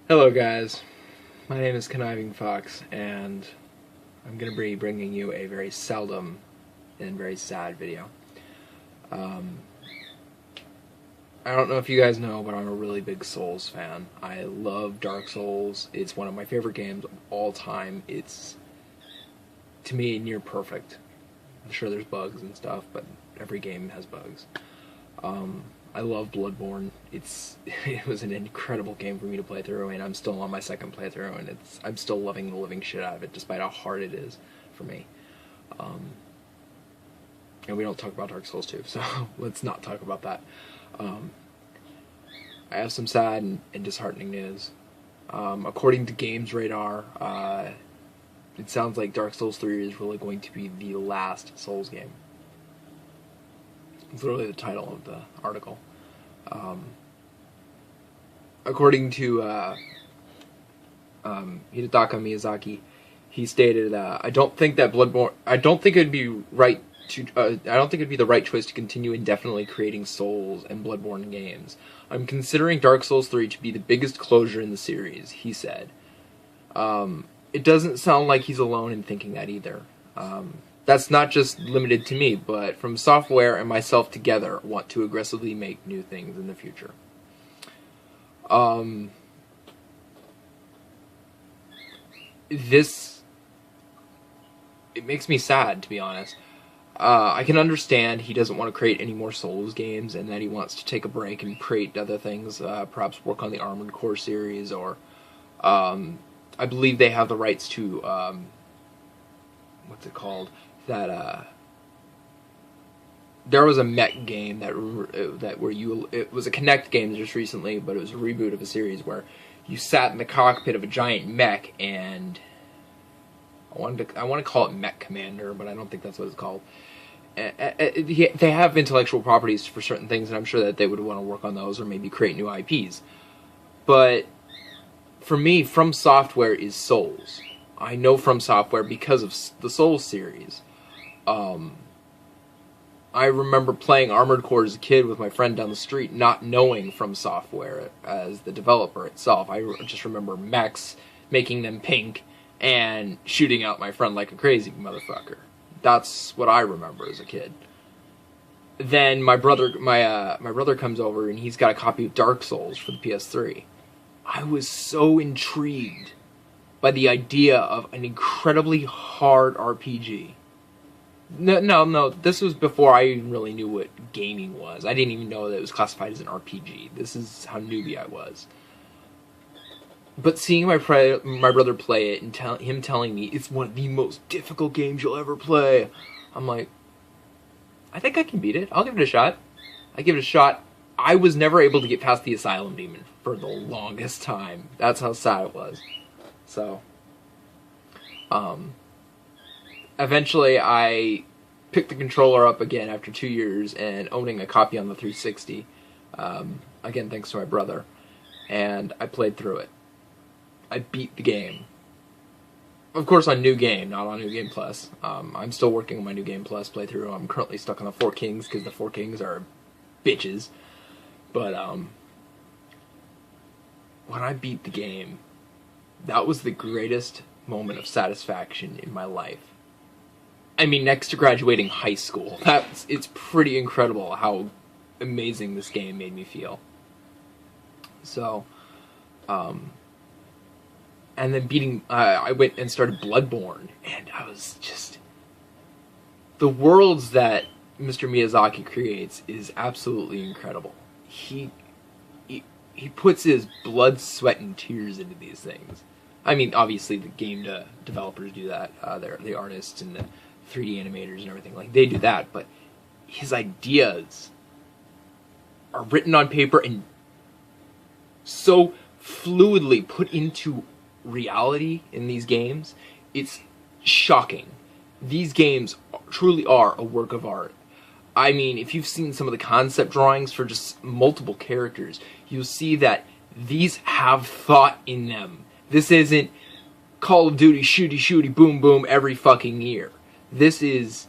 Hello guys, my name is Conniving Fox, and I'm going to be bringing you a very seldom and very sad video. I don't know if you guys know, but I'm a really big Souls fan. I love Dark Souls. It's one of my favorite games of all time. It's, to me, near perfect. I'm sure there's bugs and stuff, but every game has bugs. I love Bloodborne. It was an incredible game for me to play through, and I'm still on my second playthrough, and I'm still loving the living shit out of it, despite how hard it is for me. And we don't talk about Dark Souls 2, so let's not talk about that. I have some sad and disheartening news. According to GamesRadar, it sounds like Dark Souls 3 is really going to be the last Souls game. It's literally the title of the article. According to Hidetaka Miyazaki, he stated, "I don't think that Bloodborne. I don't think it'd be right to. I don't think it'd be the right choice to continue indefinitely creating Souls and Bloodborne games. I'm considering Dark Souls 3 to be the biggest closure in the series," he said. It doesn't sound like he's alone in thinking that either. That's not just limited to me, but FromSoftware and myself together want to aggressively make new things in the future. It makes me sad, to be honest. I can understand he doesn't want to create any more Souls games, and that he wants to take a break and create other things, perhaps work on the Armored Core series, or I believe they have the rights to, what's it called? There was a mech game it was a Kinect game just recently, but it was a reboot of a series where you sat in the cockpit of a giant mech, and I want to call it Mech Commander, but I don't think that's what it's called. They have intellectual properties for certain things, and I'm sure that they would want to work on those or maybe create new IPs. But for me, FromSoftware is Souls. I know FromSoftware because of the Souls series. I remember playing Armored Core as a kid with my friend down the street, not knowing FromSoftware as the developer itself. I just remember mechs, making them pink, and shooting out my friend like a crazy motherfucker. That's what I remember as a kid. Then my brother comes over, and he's got a copy of Dark Souls for the PS3. I was so intrigued by the idea of an incredibly hard RPG. No, this was before I even really knew what gaming was. I didn't even know that it was classified as an RPG. This is how newbie I was. But seeing my brother play it, and him telling me it's one of the most difficult games you'll ever play, I'm like, I think I can beat it. I'll give it a shot. I give it a shot. I was never able to get past the Asylum Demon for the longest time. That's how sad it was. So, eventually I picked the controller up again after 2 years and owning a copy on the 360, again thanks to my brother, and I played through it. I beat the game. Of course on New Game, not on New Game Plus. I'm still working on my New Game Plus playthrough. I'm currently stuck on the 4 Kings because the 4 Kings are bitches. But, when I beat the game, that was the greatest moment of satisfaction in my life. I mean, next to graduating high school. It's pretty incredible how amazing this game made me feel. So, and then I went and started Bloodborne, and I was just... The worlds that Mr. Miyazaki creates is absolutely incredible. He puts his blood, sweat, and tears into these things. I mean, obviously the game developers do that. They're the artists and the 3D animators and everything. Like, they do that, but his ideas are written on paper and so fluidly put into reality in these games. It's shocking. These games truly are a work of art. I mean, if you've seen some of the concept drawings for just multiple characters, you'll see that these have thought in them. This isn't Call of Duty shooty boom boom every fucking year. This is,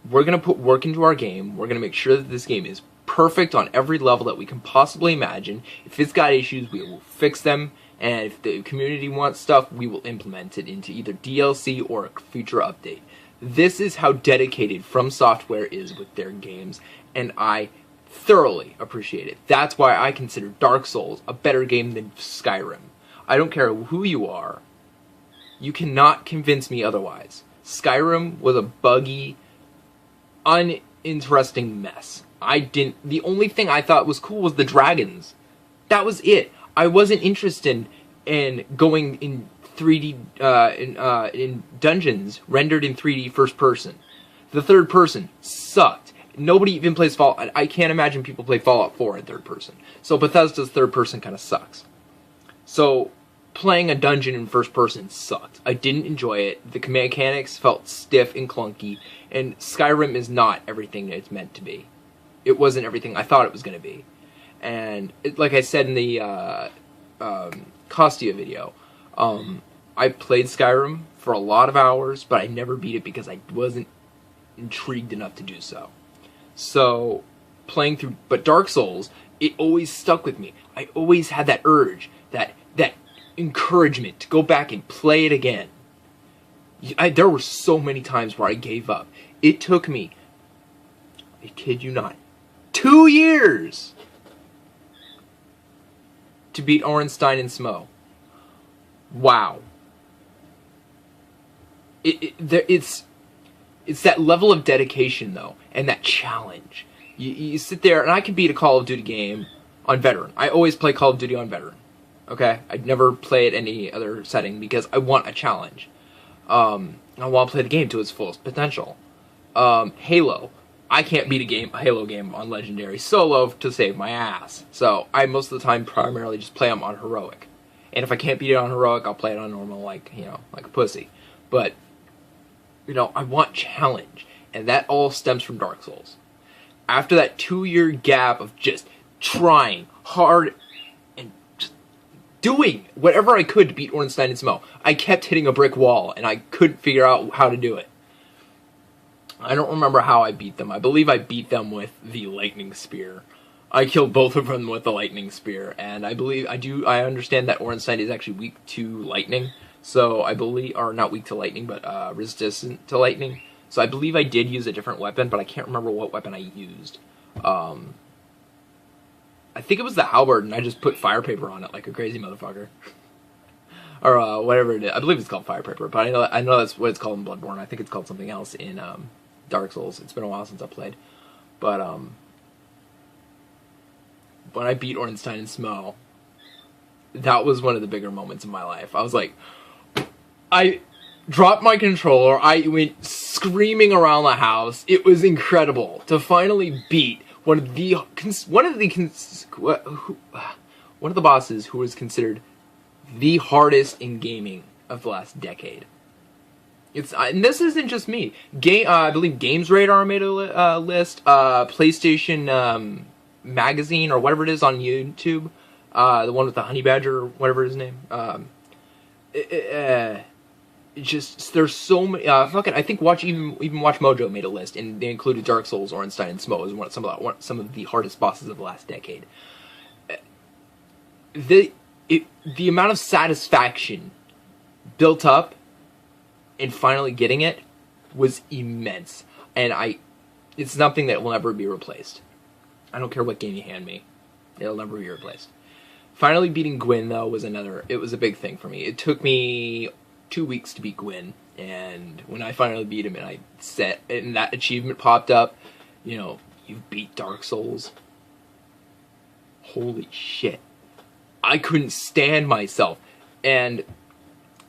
we're going to put work into our game. We're going to make sure that this game is perfect on every level that we can possibly imagine. If it's got issues, we will fix them And if the community wants stuff, we will implement it into either DLC or a future update. This is how dedicated FromSoftware is with their games, and I thoroughly appreciate it. That's why I consider Dark Souls a better game than Skyrim. I don't care who you are. You cannot convince me otherwise. Skyrim was a buggy, uninteresting mess. The only thing I thought was cool was the dragons. That was it. I wasn't interested in going in 3D, in dungeons rendered in 3D first person. The third person sucked. Nobody even plays Fallout. I can't imagine people play Fallout 4 in third person. So Bethesda's third person kind of sucks. So playing a dungeon in first person sucked. I didn't enjoy it. The mechanics felt stiff and clunky. And Skyrim is not everything it's meant to be. It wasn't everything I thought it was going to be. And like I said in the Costia video, I played Skyrim for a lot of hours, but I never beat it because I wasn't intrigued enough to do so. So, playing through, but Dark Souls, it always stuck with me. I always had that urge, that encouragement to go back and play it again. There were so many times where I gave up. It took me, I kid you not, 2 years to beat Orenstein and Smo. Wow. It's that level of dedication, though, and that challenge. You sit there, and I can beat a Call of Duty game on Veteran. I always play Call of Duty on Veteran. Okay? I'd never play it any other setting because I want a challenge. I want to play the game to its fullest potential. Halo. I can't beat a Halo game on Legendary solo to save my ass. So I most of the time primarily just play them on Heroic. And if I can't beat it on Heroic, I'll play it on Normal like a pussy. But, I want challenge. And that all stems from Dark Souls. After that 2-year gap of just trying hard and just doing whatever I could to beat Ornstein and Smo, I kept hitting a brick wall, and I couldn't figure out how to do it. I don't remember how I beat them. I believe I beat them with the Lightning Spear. I killed both of them with the Lightning Spear, and I understand that Ornstein is actually weak to lightning, so I believe, or not weak to lightning, but resistant to lightning. So I believe I did use a different weapon, but I can't remember what weapon I used. I think it was the halberd, and I just put fire paper on it like a crazy motherfucker. Or whatever it is. I believe it's called fire paper, but I know that's what it's called in Bloodborne. I think it's called something else in Dark Souls. It's been a while since I played. But when I beat Ornstein and Smo, that was one of the bigger moments in my life. I was like, I dropped my controller, I went screaming around the house. It was incredible to finally beat one of the bosses who was considered the hardest in gaming of the last decade. And this isn't just me. I believe GamesRadar made a list. PlayStation Magazine or whatever it is on YouTube, the one with the honey badger or whatever his name. There's so many. I think even Watch Mojo made a list, and they included Dark Souls, Ornstein, and Smo as some of the hardest bosses of the last decade. The amount of satisfaction built up and finally getting it was immense, and it's something that will never be replaced. I don't care what game you hand me, it'll never be replaced. Finally beating Gwyn, though, it was a big thing for me. It took me 2 weeks to beat Gwyn, and when I finally beat him and that achievement popped up, you beat Dark Souls. Holy shit. I couldn't stand myself. And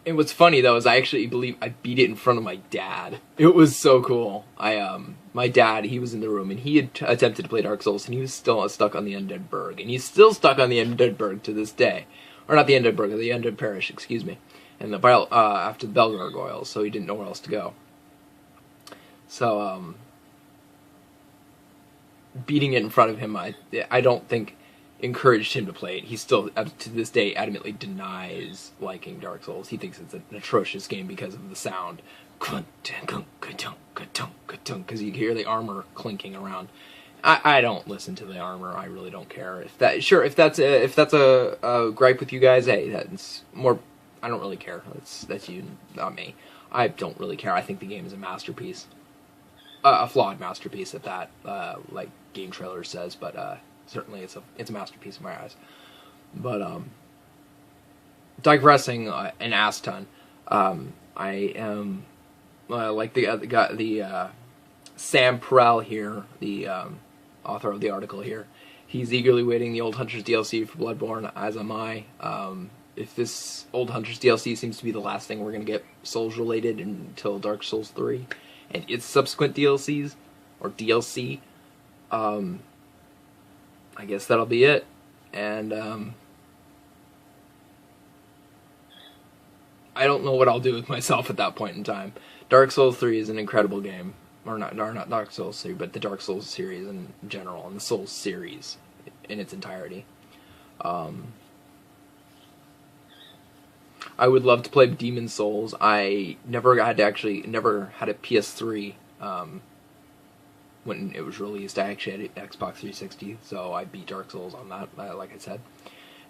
what's funny, though, is I actually believe I beat it in front of my dad. It was so cool. My dad, he was in the room, and he had attempted to play Dark Souls, and he was still stuck on the Undead Burg. And he's still stuck on the Undead Burg to this day. Or not the Undead Burg, the Undead Parish, excuse me. And after the Bell Gargoyles, so he didn't know where else to go. So, beating it in front of him, I don't think encouraged him to play it. He still, to this day, adamantly denies liking Dark Souls. He thinks it's an atrocious game because of the sound. Because you hear the armor clinking around. I don't listen to the armor. I really don't care. If that's a gripe with you guys, hey, that's more. I don't really care. That's you, not me. I don't really care. I think the game is a masterpiece, a flawed masterpiece at that. Like Game Trailer says, but certainly it's a masterpiece in my eyes. But digressing an ass ton. I am like the Sam Perel here, the author of the article here. He's eagerly waiting the Old Hunters DLC for Bloodborne, as am I. If this Old Hunters DLC seems to be the last thing we're going to get Souls-related until Dark Souls 3, and its subsequent DLCs, or DLC, I guess that'll be it. And I don't know what I'll do with myself at that point in time. Dark Souls 3 is an incredible game. Or not Dark Souls 3, but the Dark Souls series in general, and the Souls series in its entirety. I would love to play Demon Souls. I never had a PS3 when it was released. I actually had an Xbox 360, so I beat Dark Souls on that, like I said.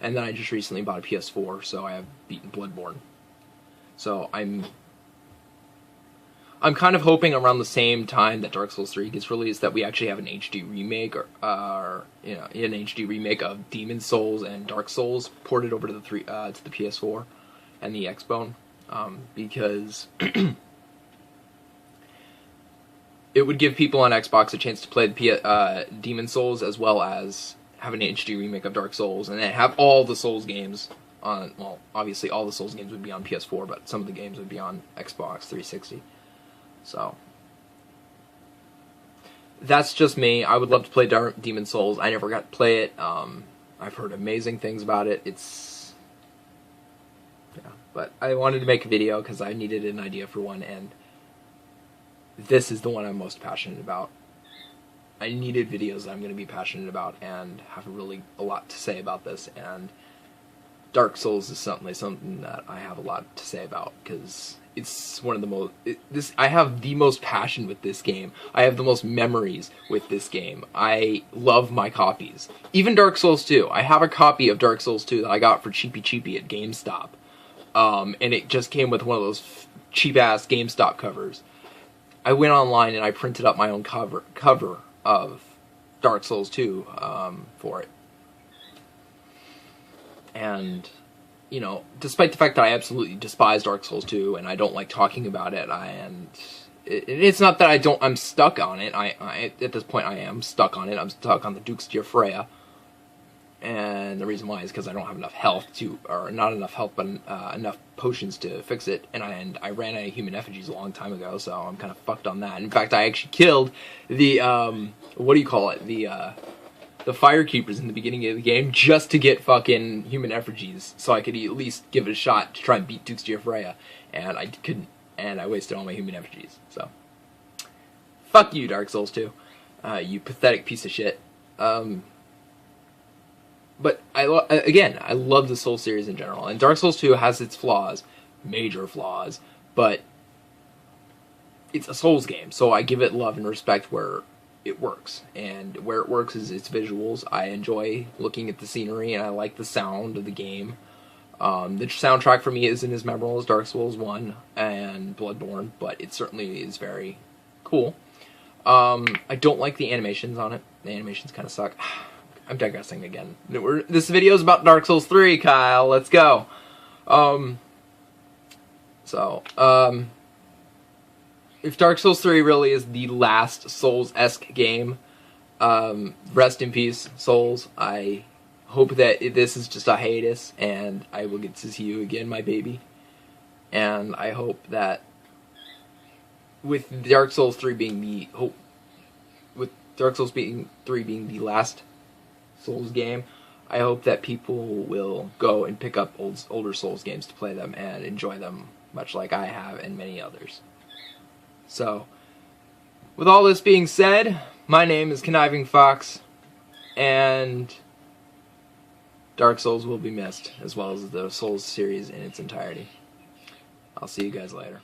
And then I just recently bought a PS4, so I have beaten Bloodborne. So I'm kind of hoping around the same time that Dark Souls 3 gets released that we actually have an HD remake, or an HD remake of Demon Souls and Dark Souls ported over to the PS4 and the Xbone, because it would give people on Xbox a chance to play the Demon Souls as well as have an HD remake of Dark Souls, and then have all the Souls games on. Well, obviously all the Souls games would be on PS4, but some of the games would be on Xbox 360. So that's just me. I would love to play Demon Souls. I never got to play it. I've heard amazing things about it. But I wanted to make a video because I needed an idea for one, and this is the one I'm most passionate about. I needed videos that I'm going to be passionate about and have a lot to say about this, and Dark Souls is certainly something that I have a lot to say about, because it's one of the most... I have the most passion with this game. I have the most memories with this game. I love my copies. Even Dark Souls 2. I have a copy of Dark Souls 2 that I got for cheapy at GameStop. And it just came with one of those cheap-ass GameStop covers. I went online and I printed up my own cover of Dark Souls 2 for it. And, you know, despite the fact that I absolutely despise Dark Souls 2 and I don't like talking about it, it's not that I'm stuck on it. I at this point I am stuck on it. I'm stuck on the Dux de Freya. And the reason why is because I don't have enough health or not enough health, but enough potions to fix it. And I ran out of human effigies a long time ago, so I'm kind of fucked on that. In fact, I actually killed the, what do you call it? The fire keepers in the beginning of the game just to get fucking human effigies, so I could at least give it a shot to try and beat Dux de Freya. And I couldn't, and I wasted all my human effigies. So, fuck you, Dark Souls 2. You pathetic piece of shit. But I love the Souls series in general, and Dark Souls 2 has its flaws, major flaws, but it's a Souls game, so I give it love and respect where it works, and where it works is its visuals. I enjoy looking at the scenery, and I like the sound of the game. The soundtrack for me isn't as memorable as Dark Souls 1 and Bloodborne, but it certainly is very cool. I don't like the animations on it. The animations kind of suck. I'm digressing again. This video is about Dark Souls 3, Kyle. Let's go. If Dark Souls 3 really is the last Souls-esque game, rest in peace, Souls. I hope that this is just a hiatus, and I will get to see you again, my baby. And I hope that with Dark Souls 3 being the last Souls game, I hope that people will go and pick up older Souls games to play them and enjoy them, much like I have and many others. So, with all this being said, my name is Conniving Fox, and Dark Souls will be missed, as well as the Souls series in its entirety. I'll see you guys later.